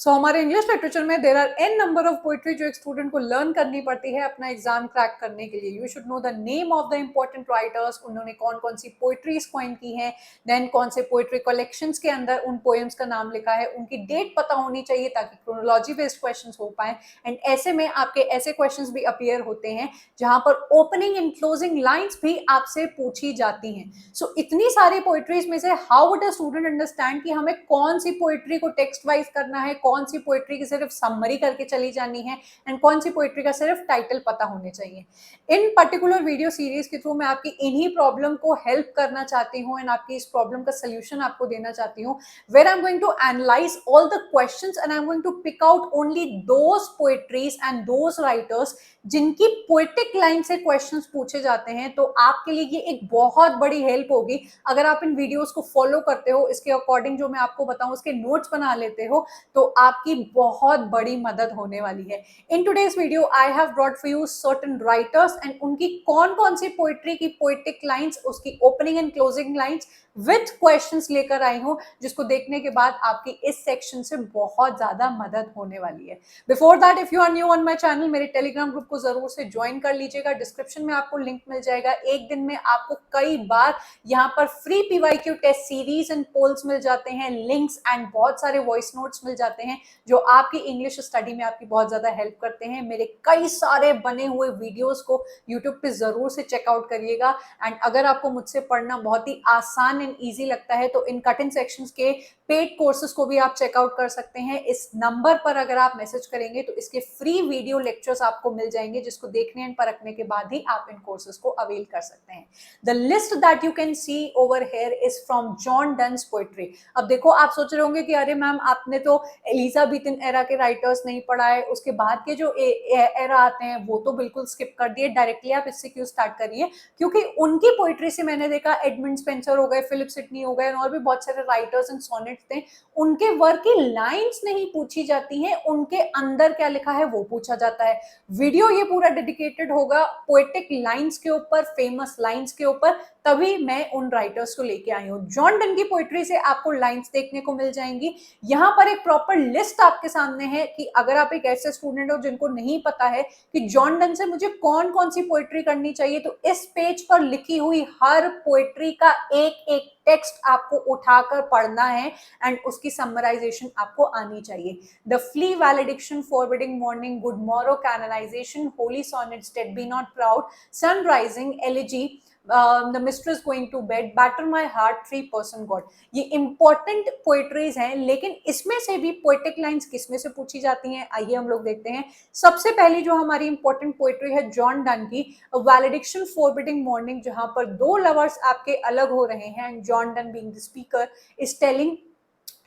हमारे English literature में there are an number of poetry जो एक स्टूडेंट को लर्न करनी पड़ती है अपना एग्जाम क्रैक करने के लिए। You should know the name of the important writers, उन्होंने कौन कौन सी पोइट्रीज कॉइन की हैं, देन कौन से पोइट्री कलेक्शंस के अंदर उन पोएम्स का नाम लिखा है, उनकी डेट पता होनी चाहिए ताकि क्रोनोलॉजी बेस्ड क्वेश्चंस हो पाए। एंड ऐसे में आपके ऐसे क्वेश्चंस भी अपीयर होते हैं जहां पर ओपनिंग एंड क्लोजिंग लाइंस भी आपसे पूछी जाती हैं। सो इतनी सारी पोइट्रीज में से how would a student understand कि हमें कौन सी पोइट्री को टेक्स्ट वाइज करना है, कौन सी पोइट्री की सिर्फ समरी करके चली जानी है एंड कौन सी पोइट्री का सिर्फ टाइटल पता होने चाहिए। इन पर्टिकुलर वीडियो सीरीज के थ्रू मैं आपकी इन्हीं प्रॉब्लम को हेल्प करना चाहती हूँ एंड आपकी इस प्रॉब्लम का सोल्यूशन आपको देना चाहती हूँ, where I am going to analyse all the questions and I am going to pick out only those poetries and those writers जिनकी पोएटिक लाइन से क्वेश्चंस पूछे जाते हैं। तो आपके लिए ये एक बहुत बड़ी हेल्प होगी अगर आप इन वीडियोस को फॉलो करते हो, इसके अकॉर्डिंग जो मैं आपको बताऊं उसके नोट्स बना लेते हो, तो आपकी बहुत बड़ी मदद होने वाली है। In today's video I have brought for you certain writers and उनकी कौन कौन सी पोइट्री की पोएटिक लाइंस, उसकी opening and closing lines with questions लेकर आई हूं, जिसको देखने के बाद आपकी इस सेक्शन से बहुत ज्यादा मदद होने वाली है। Before that, if you are new on my channel, मेरे टेलीग्राम ग्रुप को जरूर से ज्वाइन कर लीजिएगा। डिस्क्रिप्शन में आपको लिंक मिल जाएगा। एक दिन में आपको कई बार यहाँ पर free PYQ test series and polls मिल जाते हैं, लिंक्स एंड बहुत सारे वॉइस नोट्स मिल जाते हैं जो आपकी इंग्लिश स्टडी में आपकी बहुत ज्यादा हेल्प करते हैं। मेरे कई सारे बने हुए वीडियोस को यूट्यूब पे जरूर से चेकआउट करिएगा। एंड अगर आपको मुझसे पढ़ना बहुत ही आसान एंड ईजी लगता है तो इन कट-इन सेक्शंस के पेड कोर्सेज को भी आप चेकआउट कर सकते हैं। इस नंबर पर अगर आप मैसेज करेंगे तो इसके फ्री वीडियो लेक्चर्स आपको मिल जाएंगे, जिसको देखने एंड परखने के बाद ही आप इन कोर्सेज को अवेल कर सकते हैं। The list that you can see over here is from John Donne's poetry. अब देखो, आप सोच रहे होंगे कि अरे मैम, आपने तो एलिजाबेथन एरा के राइटर्स नहीं पढ़ा है, उसके बाद के जो एरा आते हैं वो तो बिल्कुल स्किप कर दिए, डायरेक्टली आप इससे क्यों स्टार्ट करिए, क्योंकि उनकी पोएट्री से मैंने देखा एडमंड स्पेंसर हो गए, फिलिप सिडनी हो गए और भी बहुत सारे राइटर्स एंड सोनेट्स थे, उनके वर्क की लाइंस नहीं पूछी जाती हैं, उनके अंदर क्या लिखा है वो पूछा जाता है। वीडियो ये पूरा डेडिकेटेड होगा पोएटिक लाइंस के ऊपर, फेमस लाइंस के ऊपर, तभी मैं उन राइटर्स को लेके आई हूँ। जॉन डन की पोएट्री से आपको लाइंस देखने को मिल जाएंगी। यहाँ पर एक प्रॉपर लिस्ट आपके सामने है कि अगर आप एक ऐसे स्टूडेंट हो जिनको नहीं पता है कि जॉन डन से मुझे कौन कौन सी पोएट्री करनी चाहिए, तो इस पेज पर लिखी हुई हर पोएट्री का एक एक टेक्स्ट आपको उठाकर पढ़ना है एंड उसकी समराइजेशन आपको आनी चाहिए। The flea valediction, forbidding mourning, good morrow, canonisation, holy sonnets, death be not proud, sun rising, elegy, the mistress going to bed, batter my heart, 3% god. ये इंपॉर्टेंट पोएट्रीज हैं, लेकिन इसमें से भी पोएटिक लाइंस किसमें से पूछी जाती हैं, आइए हम लोग देखते हैं। सबसे पहली जो हमारी इंपॉर्टेंट पोएट्री है जॉन डन की, वैलिडिक्शन फॉरबिडिंग मॉर्निंग, जहां पर दो लवर्स आपके अलग हो रहे हैं and John Donne being the speaker is telling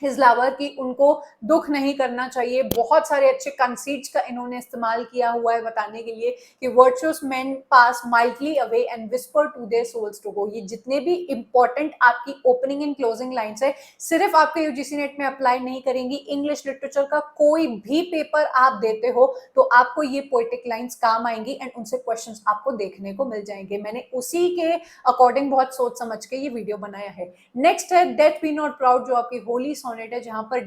his lover कि उनको दुख नहीं करना चाहिए। बहुत सारे अच्छे कंसीट्स का इन्होंने इस्तेमाल किया हुआ है बताने के लिए कि virtuous men pass mildly away and whisper to their souls to go. ये जितने भी इंपॉर्टेंट आपकी ओपनिंग एंड क्लोजिंग लाइंस है, सिर्फ आपके यूजीसी नेट में अप्लाई नहीं करेंगी। इंग्लिश लिटरेचर का कोई भी पेपर आप देते हो तो आपको ये पोएटिक लाइंस काम आएंगी एंड उनसे क्वेश्चंस आपको देखने को मिल जाएंगे। मैंने उसी के अकॉर्डिंग बहुत सोच समझ के ये वीडियो बनाया है। नेक्स्ट है डेथ बी नॉट प्राउड, जो आपकी होली सोनेट है, जहां पर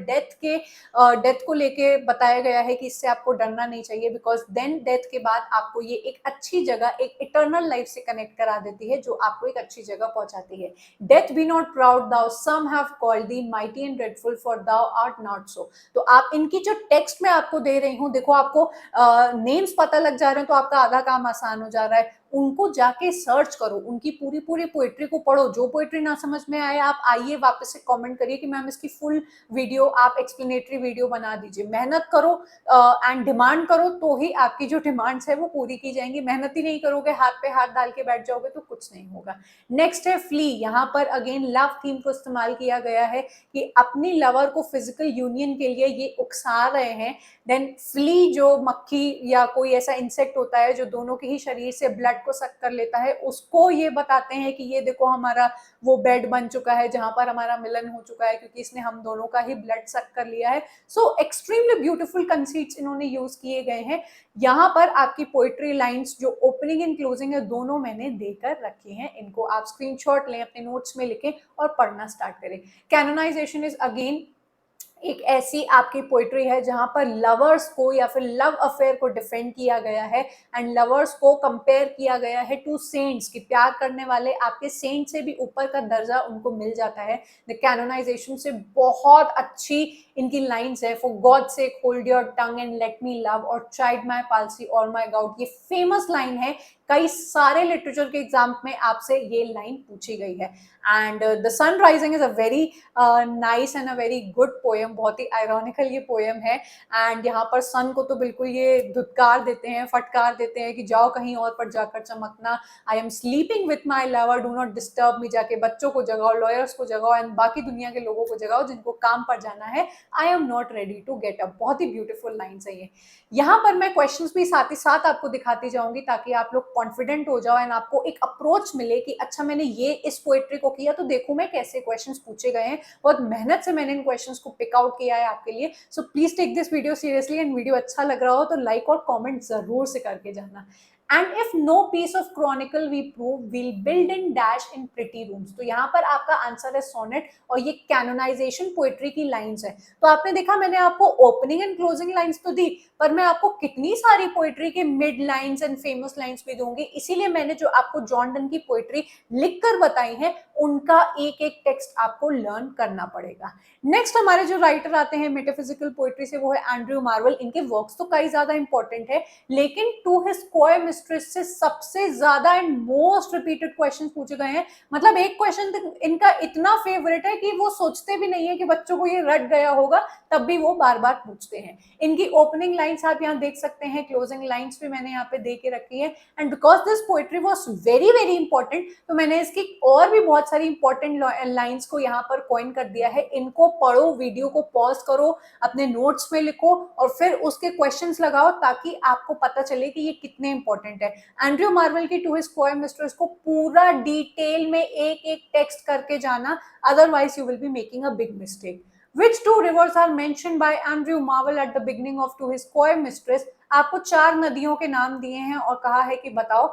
डेथ को लेके बताया गया है कि इससे आपको डरना नहीं चाहिए, बिकॉज देन डेथ के बाद आपको ये एक अच्छी जगह, एक इटर्नल लाइफ से कनेक्ट करा देती है, जो आपको एक अच्छी जगह पहुंचाती है। Death be not proud, though some have called thee mighty and dreadful, for thou art not so. तो आप इनकी जो टेक्स्ट में आपको दे रही हूँ, देखो आपको नेम्स पता लग जा रहे हैं तो आपका आधा काम आसान हो जा रहा है। उनको जाके सर्च करो, उनकी पूरी पूरी पोएट्री को पढ़ो। जो पोएट्री ना समझ में आए, आप आइए वापस से कमेंट करिए कि मैम इसकी फुल वीडियो, आप एक्सप्लेनेटरी वीडियो बना दीजिए। मेहनत करो एंड डिमांड करो, तो ही आपकी जो डिमांड्स है वो पूरी की जाएंगी। मेहनत ही नहीं करोगे, हाथ पे हाथ डाल के बैठ जाओगे तो कुछ नहीं होगा। नेक्स्ट है फ्ली। यहाँ पर अगेन लव थीम को इस्तेमाल किया गया है कि अपनी लवर को फिजिकल यूनियन के लिए ये उकसा रहे हैं। देन फ्ली, जो मक्खी या कोई ऐसा इंसेक्ट होता है जो दोनों के ही शरीर से ब्लड को सक कर लेता है, उसको ये बताते हैं कि ये देखो हमारा वो बेड बन चुका है जहां पर हमारा मिलन हो चुका है, क्योंकि इसने हम दोनों का ही ब्लड सक कर लिया है। सो एक्सट्रीमली ब्यूटीफुल कंसीट्स इन्होंने यूज किए गए हैं। यहाँ पर आपकी पोएट्री लाइंस जो ओपनिंग एंड क्लोजिंग है दोनों मैंने देकर रखी हैं। इनको आप स्क्रीनशॉट लें, अपने नोट्स में लिखें और पढ़ना स्टार्ट करें। कैनोनाइजेशन इज अगेन एक ऐसी आपकी पोइट्री है जहां पर लवर्स को या फिर लव अफेयर को डिफेंड किया गया है एंड लवर्स को कंपेयर किया गया है टू सेंट्स, कि प्यार करने वाले आपके सेंट से भी ऊपर का दर्जा उनको मिल जाता है। द कैनोनाइजेशन से बहुत अच्छी इनकी लाइंस है, for God sake hold your tongue and let me love, और चाइल्ड माई पालसी और माई गाउट, ये फेमस लाइन है। कई सारे लिटरेचर के एग्जाम में आपसे ये लाइन पूछी गई है। And the sun rising is a very nice and a very good poem, बहुत ही आयरॉनिकल ये पोएम है। एंड यहाँ पर सन को तो बिल्कुल ये धुतकार देते हैं, फटकार देते हैं कि जाओ कहीं और पर जाकर चमकना। I am sleeping with my lover, do not disturb me, जाके बच्चों को जगाओ, लॉयर्स को जगाओ एंड बाकी दुनिया के लोगों को जगाओ जिनको काम पर जाना है। I am not ready to get up. बहुत ही ब्यूटीफुल लाइन्स है ये। यहाँ पर मैं क्वेश्चंस भी साथ ही साथ आपको दिखाती जाऊंगी ताकि आप लोग कॉन्फिडेंट हो जाओ एंड आपको एक अप्रोच मिले कि अच्छा मैंने ये इस पोएट्री को किया तो देखो मैं कैसे क्वेश्चंस पूछे गए हैं। बहुत मेहनत से मैंने इन क्वेश्चंस को पिक आउट किया है आपके लिए। So please take this video seriously and video अच्छा लग रहा हो तो लाइक और कॉमेंट जरूर से करके जाना। And if no piece of chronicle we prove will build in dash in pretty rooms. तो यहाँ पर आपका आंसर है सोनेट और ये कैनोनाइजेशन पोएट्री की लाइंस है। तो आपने देखा मैंने आपको ओपनिंग एंड क्लोजिंग लाइंस तो दी, पर मैं आपको कितनी सारी पोएट्री के mid lines and famous lines भी दूंगी। इसीलिए मैंने जो आपको जॉन डन की पोएट्री लिखकर बताई है उनका एक एक टेक्स्ट आपको लर्न करना पड़ेगा। नेक्स्ट हमारे जो राइटर आते हैं मेटाफिजिकल पोएट्री से वो है एंड्रयू मार्वेल। इनके वर्क्स तो कई ज्यादा इंपॉर्टेंट है, लेकिन टू हिज कोय मिस्ट्रेस से सबसे ज्यादा एंड मोस्ट रिपीटेड क्वेश्चन पूछे गए हैं। मतलब एक क्वेश्चन इनका इतना फेवरेट है कि वो सोचते भी नहीं है कि बच्चों को ये रट गया होगा, तब भी वो बार बार पूछते हैं। इनकी ओपनिंग लाइंस आप यहाँ देख सकते हैं, क्लोजिंग लाइंस भी मैंने यहाँ पे दे के रखी है। And because this poetry was very very important तो मैंने इसकी और भी बहुत सारी इंपॉर्टेंट लाइंस को यहाँ पर कॉइन कर दिया है। इनको पढ़ो, वीडियो को पॉज करो, अपने नोट्स में लिखो और फिर उसके क्वेश्चंस लगाओ ताकि आपको पता चले कि ये कितने इंपॉर्टेंट है। एंड्रयू मार्वेल की टू हिज पोएम मिस्ट्रेस को पूरा डिटेल में एक एक टेक्स्ट करके जाना, otherwise you will be making a big mistake. Which two rivers are mentioned by Andrew Marvell at the beginning of To His Coy Mistress? आपको 4 नदियों के नाम दिए हैं और कहा है कि बताओ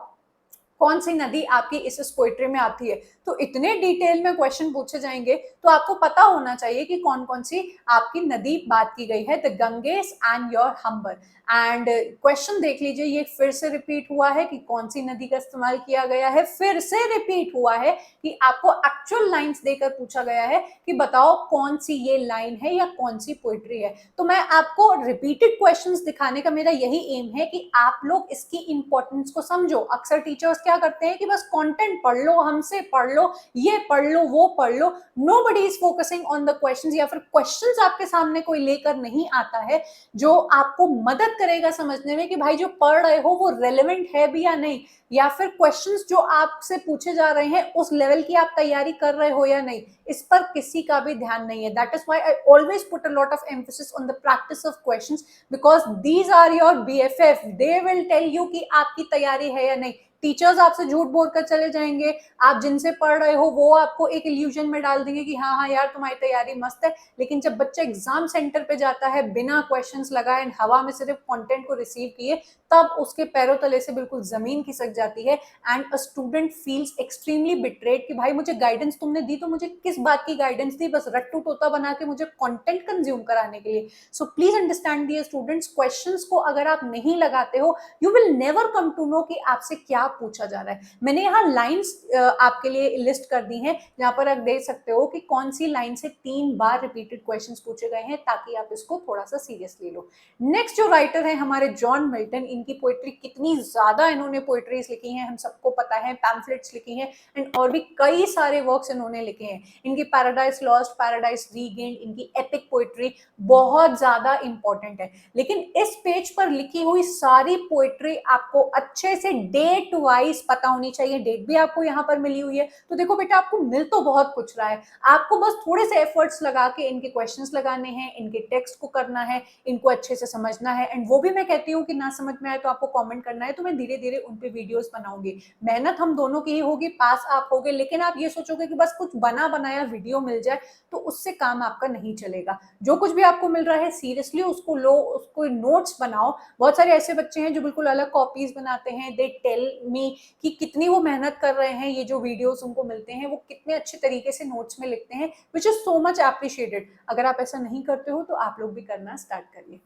कौन सी नदी आपकी इस पोएट्री में आती है। तो इतने डिटेल में क्वेश्चन पूछे जाएंगे तो आपको पता होना चाहिए कि कौन कौन सी आपकी नदी बात की गई है, the Ganges and your हम्बर। And question देख लीजिए, ये फिर से रिपीट हुआ है कि कौन सी नदी का इस्तेमाल किया गया है, फिर से रिपीट हुआ है कि आपको एक्चुअल लाइंस देकर पूछा गया है कि बताओ कौन सी ये लाइन है या कौन सी पोएट्री है। तो मैं आपको रिपीटेड क्वेश्चंस दिखाने का मेरा यही एम है कि आप लोग इसकी इंपॉर्टेंस को समझो। अक्सर टीचर्स क्या करते हैं कि बस कंटेंट पढ़ लो, हमसे पढ़ लो, ये पढ़ लो, वो पढ़ लो, nobody is focusing on the questions, या फिर क्वेश्चंस आपके सामने कोई लेकर नहीं आता है जो आपको मदद करेगा समझने में कि भाई जो पढ़ रहे हो वो रेलेवेंट है भी या नहीं, या फिर क्वेश्चंस जो आपसे पूछे जा रहे हैं उस लेवल की आप तैयारी कर रहे हो या नहीं, इस पर किसी का भी ध्यान नहीं है। That is why I always put a lot of emphasis on the practice of questions, because these are your BFF, they will tell you कि आपकी तैयारी है या नहीं। टीचर्स आपसे झूठ बोलकर चले जाएंगे, आप जिनसे पढ़ रहे हो वो आपको एक इल्यूजन में डाल देंगे कि हाँ हाँ यार तुम्हारी तैयारी मस्त है, लेकिन जब बच्चा एग्जाम सेंटर पे जाता है बिना क्वेश्चंस लगाए हवा में सिर्फ कंटेंट को रिसीव किए, तब उसके पैरों तले से बिल्कुल जमीन खिसक जाती है and a student feels extremely betrayed कि भाई मुझे गाइडेंस तुमने दी तो मुझे किस बात की गाइडेंस दी, बस रट्टू तोता बना के मुझे कंटेंट कंज्यूम कराने के लिए। So please understand dear students, questions को अगर आप नहीं लगाते हो you will never come to know कि आपसे क्या पूछा जा रहा है। मैंने यहाँ लाइंस आपके लिए लिस्ट कर दी हैं जहां पर आप देख सकते हो कि कौन सी लाइन से 3 बार रिपीटेड क्वेश्चंस पूछे गए हैं ताकि आप इसको थोड़ा सा सीरियसली लो। नेक्स्ट जो राइटर है हमारे जॉन मिल्टन, इनकी पोएट्री कितनी ज्यादा इन्होंने पोएट्रीज लिखी हैं हम सबको पता है, पैम्फलेट्स लिखी हैं एंड और भी कई सारे वर्क्स इन्होंने लिखे हैं। इनकी पैराडाइज लॉस्ट, पैराडाइज रीगेन्ड, इनकी एपिक पोएट्री बहुत ज्यादा इंपॉर्टेंट है। लेकिन इस पेज पर लिखी हुई सारी पोएट्री आपको अच्छे से डेट वाइज पता होनी चाहिए। डेट भी आपको यहाँ पर मिली हुई है, तो देखो बेटा आपको मिल तो बहुत कुछ रहा है, आपको बस थोड़े से एफर्ट्स लगा के इनके क्वेश्चंस लगाने हैं, इनके टेक्स्ट को करना है, इनको अच्छे से समझना है। एंड वो भी मैं कहती हूँ कि ना समझ में आए तो आपको कमेंट करना है, तो मैं धीरे धीरे उन पे वीडियोस बनाऊंगी। मेहनत हम दोनों की ही होगी, पास आप होगे, लेकिन आप ये सोचोगे कि बस कुछ बना बनाया वीडियो मिल जाए तो उससे काम आपका नहीं चलेगा। जो कुछ भी आपको मिल रहा है सीरियसली उसको लो, उसको नोट्स बनाओ। बहुत सारे ऐसे बच्चे हैं जो बिल्कुल अलग कॉपीज बनाते हैं, दे टेल में कि कितनी वो मेहनत कर रहे हैं, ये जो वीडियोस उनको मिलते हैं वो कितने अच्छे तरीके से नोट्स में लिखते हैं, which is so much appreciated. अगर आप ऐसा नहीं करते हो तो आप लोग भी करना स्टार्ट करिए।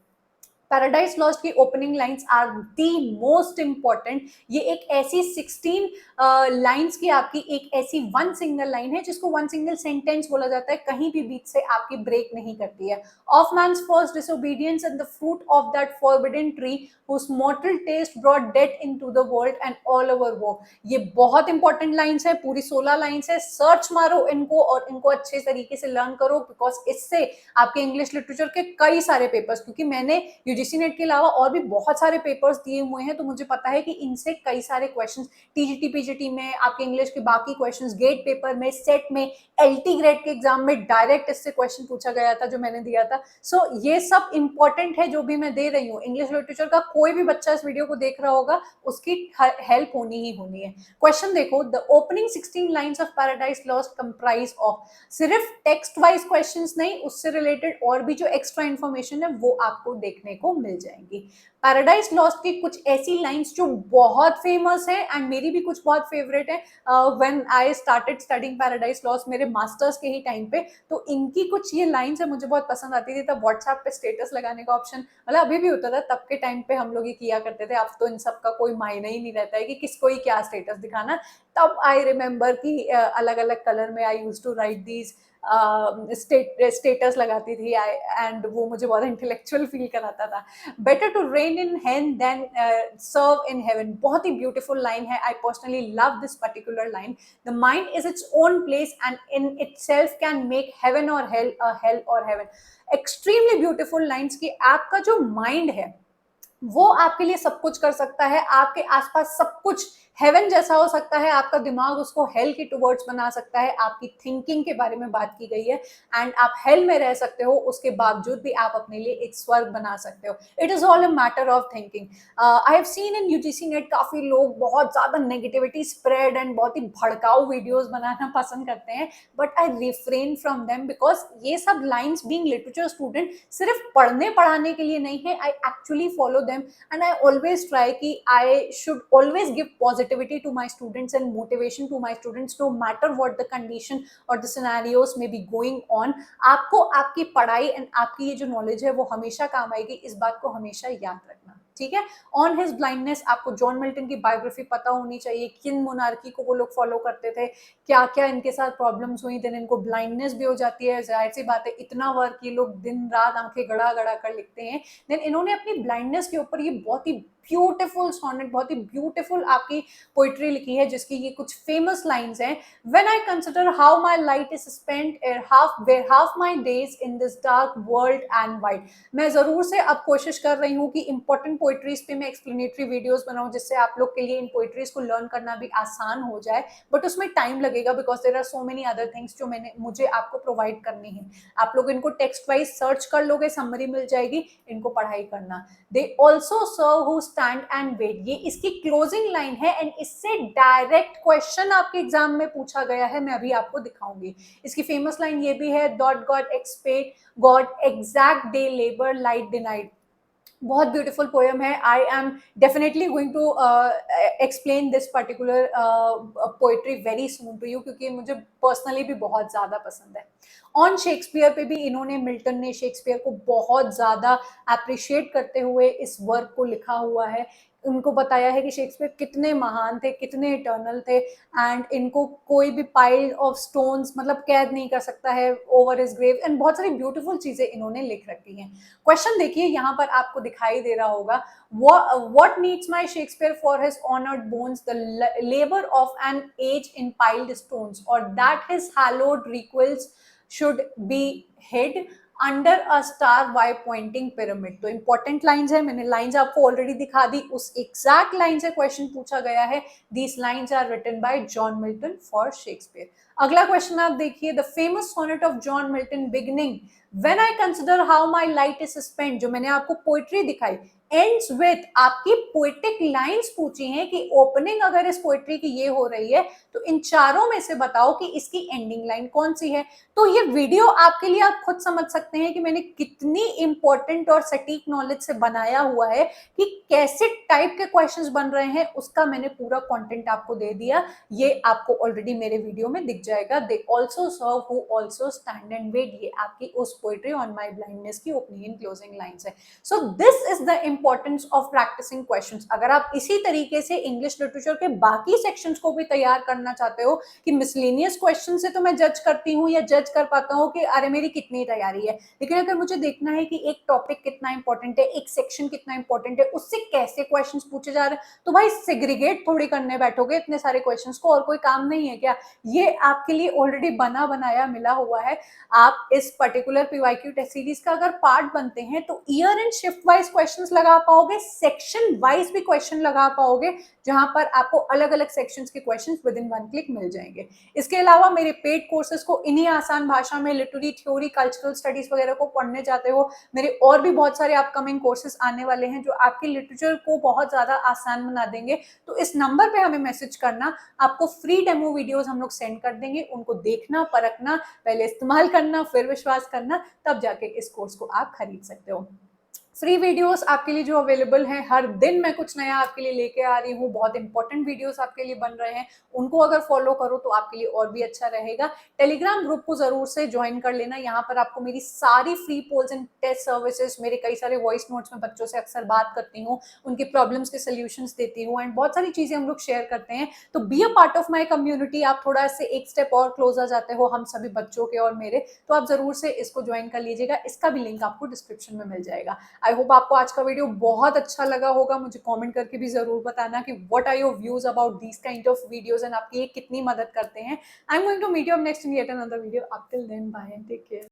पैराडाइज लॉस्ट की opening lines are the most important. ये एक ऐसी 16 लाइंस की आपकी एक ऐसी वन सिंगल लाइन है जिसको वन सिंगल सेंटेंस बोला जाता है, कहीं भी बीच से आपकी ब्रेक नहीं करती है। Of man's first disobedience and the fruit of that forbidden tree whose mortal taste brought death into the world and all over war। ये बहुत इंपॉर्टेंट लाइंस है, पूरी 16 लाइंस है। सर्च मारो इनको और इनको अच्छे तरीके से लर्न करो, बिकॉज इससे आपके इंग्लिश लिटरेचर के कई सारे पेपर्स, क्योंकि मैंने यूजीसी नेट के अलावा और भी बहुत सारे पेपर्स दिए हुए हैं, तो मुझे पता है कि इनसे कई सारे क्वेश्चंस टीजीटी पीजीटी में, आपके इंग्लिश के बाकी क्वेश्चंस, गेट पेपर में, सेट में, एलटी ग्रेड के एग्जाम में डायरेक्ट इससे क्वेश्चन पूछा गया था जो मैंने दिया था। सो ये सब इंपॉर्टेंट है जो भी मैं दे रही हूँ। इंग्लिश लिटरेचर का कोई भी बच्चा इस वीडियो को देख रहा होगा, उसकी हेल्प होनी ही होनी है। क्वेश्चन देखो, the opening 16 lines of paradise lost comprise of, सिर्फ टेक्स्ट वाइज क्वेश्चंस नहीं, उससे रिलेटेड और भी जो एक्स्ट्रा इंफॉर्मेशन है वो आपको देखने को मिल जाएंगी। पैराडाइज लॉस्ट की कुछ ऐसी लाइंस जो बहुत फेमस है एंड मेरी भी कुछ बहुत फेवरेट है। When I started studying paradise lost मेरे मास्टर्स के ही टाइम पे, तो इनकी कुछ ये लाइंस है मुझे बहुत पसंद आती थी। तब व्हाट्सएप पे स्टेटस लगाने का ऑप्शन, मतलब अभी भी होता था, तब के टाइम पे हम लोग ये किया करते थे। अब तो इन सब का कोई मायने ही नहीं रहता है कि किसको ही क्या स्टेटस दिखाना। तब आई रिमेम्बर कि अलग अलग कलर में I use to write these status लगाती थी एंड वो मुझे बहुत इंटेलेक्चुअल फील कराता था। बेटर टू रेन इन हेन देन सर्व इन हेवन, बहुत ही ब्यूटीफुल लाइन है। I personally love this particular line. The mind is its own place and in itself can make heaven or hell or heaven. Extremely beautiful lines की आपका जो mind है वो आपके लिए सब कुछ कर सकता है, आपके आसपास सब कुछ हेवन जैसा हो सकता है, आपका दिमाग उसको हेल की टुवर्ड्स बना सकता है। आपकी थिंकिंग के बारे में बात की गई है एंड आप हेल में रह सकते हो, उसके बावजूद भी आप अपने लिए एक स्वर्ग बना सकते हो। It is all a matter of thinking. I have seen in UGC net काफी लोग बहुत ज्यादा नेगेटिविटी स्प्रेड एंड बहुत ही भड़काऊ वीडियोस बनाना पसंद करते हैं, but I refrain from them because ये सब लाइन्स बीइंग लिटरेचर स्टूडेंट सिर्फ पढ़ने पढ़ाने के लिए नहीं है। I actually follow them and I always try कि I should always give positivity to my students and motivation to my students no matter what the condition or the scenarios may be going on। आपको आपकी पढ़ाई and आपकी ये जो knowledge है वो हमेशा काम आएगी, इस बात को हमेशा याद रखना, ठीक है। ऑन हिज ब्लाइंडनेस, आपको जॉन मिल्टन की बायोग्राफी पता होनी चाहिए, किन मोनार्की को वो लोग फॉलो करते थे, क्या क्या इनके साथ प्रॉब्लम्स हुई, देन इनको ब्लाइंडनेस भी हो जाती है। जाहिर सी बात है, इतना वर्क ये लोग दिन रात आंखें गड़ा गड़ा कर लिखते हैं। देन इन्होंने अपनी ब्लाइंडनेस के ऊपर ये बहुत ही ब्यूटीफुल सॉनेट, बहुत ही ब्यूटीफुल आपकी पोइट्री लिखी है, जिसकी ये कुछ फेमस लाइंस हैं। When I consider how my light is spent half my days in this dark world and wide. मैं जरूर से अब कोशिश कर रही हूँ कि इंपॉर्टेंट पोइट्रीज पे मैं एक्सप्लेनेटरी वीडियोस बनाऊं, जिससे आप लोग के लिए इन पोइट्रीज को लर्न करना भी आसान हो जाए, बट उसमें टाइम लगेगा because there are so many other things जो मुझे आपको प्रोवाइड करनी है। आप लोग इनको टेक्स्ट वाइज सर्च कर लोगे, समरी मिल जाएगी, इनको पढ़ाई करना। They also serve who stand and wait, ये इसकी क्लोजिंग लाइन है एंड इससे डायरेक्ट क्वेश्चन आपके एग्जाम में पूछा गया है, मैं अभी आपको दिखाऊंगी। इसकी फेमस लाइन ये भी है, doth God expect God exact day labour light denied. बहुत ब्यूटीफुल पोएम है। I am definitely going to explain this particular poetry very soon to you, क्योंकि मुझे पर्सनली भी बहुत ज़्यादा पसंद है। ऑन शेक्सपियर पे भी इन्होंने, मिल्टन ने शेक्सपियर को बहुत ज़्यादा अप्रिशिएट करते हुए इस वर्क को लिखा हुआ है। उनको बताया है कि शेक्सपियर कितने महान थे, कितने इटर्नल थे एंड इनको कोई भी पाइल ऑफ स्टोन्स मतलब कैद नहीं कर सकता है ओवर हिज ग्रेव, एंड बहुत सारी ब्यूटीफुल चीजें इन्होंने लिख रखी हैं। क्वेश्चन देखिए, यहाँ पर आपको दिखाई दे रहा होगा, what needs my Shakespeare for his honored bones the labor of an age in piled stones, or that his hallowed requels should be hid under a star y pointing pyramid. तो important lines है, मैंने lines आपको already दिखा दी, उस exact line से question पूछा गया है। These lines are written by John Milton for Shakespeare. अगला क्वेश्चन आप देखिए, the famous sonnet of John Milton beginning when I consider how my light is spent, जो मैंने आपको पोइट्री दिखाई, एंड्स विथ, आपकी पोएटिक लाइंस पूछी हैं कि ओपनिंग अगर इस पोएट्री की ये हो रही है तो इन चारों में से बताओ कि इसकी एंडिंग लाइन कौन सी है। तो ये वीडियो आपके लिए आप खुद समझ सकते हैं कि मैंने कितनी इंपॉर्टेंट और सटीक नॉलेज से बनाया हुआ है कि कैसे टाइप के क्वेश्चंस बन रहे हैं, उसका मैंने पूरा कंटेंट आपको दे दिया। ये आपको ऑलरेडी मेरे वीडियो में दिख जाएगा। They also serve who also stand and wait, ये आपकी उस पोएट्री ऑन माई ब्लाइंडनेस की ओपनिंग क्लोजिंग लाइन्स है। So this is the importance of practising questions. अगर आप इसी तरीके से इंग्लिश लिटरेचर के बाकी सेक्शंस को भी तैयार करना चाहते हो कि मिसलेनियस क्वेश्चन से तो मैं जज करती हूँ या जज कर पाता हूँ कि अरे मेरी कितनी तैयारी है, लेकिन अगर मुझे देखना है कि एक टॉपिक कितना इंपॉर्टेंट है, एक सेक्शन कितना इंपॉर्टेंट है, उससे कैसे क्वेश्चंस पूछे जा रहे हैं, तो भाई सेग्रीगेट थोड़ी करने बैठोगे इतने सारे क्वेश्चंस को, और कोई काम नहीं है क्या? ये आपके लिए ऑलरेडी बना बनाया मिला हुआ है। आप इस पर्टिकुलर पीवाईक्यू टेस्ट सीरीज का अगर पार्ट बनते हैं तो year and shift wise questions लगा पाओगे, सेक्शन वाइज भी क्वेश्चन लगा पाओगे, जहां पर आपको अलग अलग सेक्शंस के questions within one click मिल जाएंगे। इसके अलावा मेरे पेड कोर्सेज को इन्हीं आसान भाषा में लिटरेरी थ्योरी, कल्चरल स्टडीज वगैरह को पढ़ने चाहते हो, मेरे और भी बहुत सारे अपकमिंग कोर्सेज आने वाले हैं जो आपके लिटरेचर को बहुत ज्यादा आसान बना देंगे। तो इस नंबर पे हमें मैसेज करना, आपको फ्री डेमो वीडियोस हम लोग सेंड कर देंगे, उनको देखना, परखना, पहले इस्तेमाल करना, फिर विश्वास करना, तब जाके इस कोर्स को आप खरीद सकते हो। फ्री वीडियोस आपके लिए जो अवेलेबल हैं, हर दिन मैं कुछ नया आपके लिए लेके आ रही हूँ, बहुत इंपॉर्टेंट वीडियोस आपके लिए बन रहे हैं, उनको अगर फॉलो करो तो आपके लिए और भी अच्छा रहेगा। टेलीग्राम ग्रुप को जरूर से ज्वाइन कर लेना, यहाँ पर आपको मेरी सारी free polls and test services, मेरे कई सारे वॉइस नोट्स में बच्चों से अक्सर बात करती हूँ, उनके प्रॉब्लम्स के सोल्यूशंस देती हूँ, एंड बहुत सारी चीजें हम लोग शेयर करते हैं। तो be a part of my community, आप थोड़ा से एक स्टेप और क्लोज आ जाते हो हम सभी बच्चों के और मेरे, तो आप जरूर से इसको ज्वाइन कर लीजिएगा, इसका भी लिंक आपको डिस्क्रिप्शन में मिल जाएगा। आई होप आपको आज का वीडियो बहुत अच्छा लगा होगा। मुझे कमेंट करके भी जरूर बताना कि what are your views about these kind of videos एंड आपकी ये कितनी मदद करते हैं। I am going to meet you up next in yet another video. Up till then, bye and take care.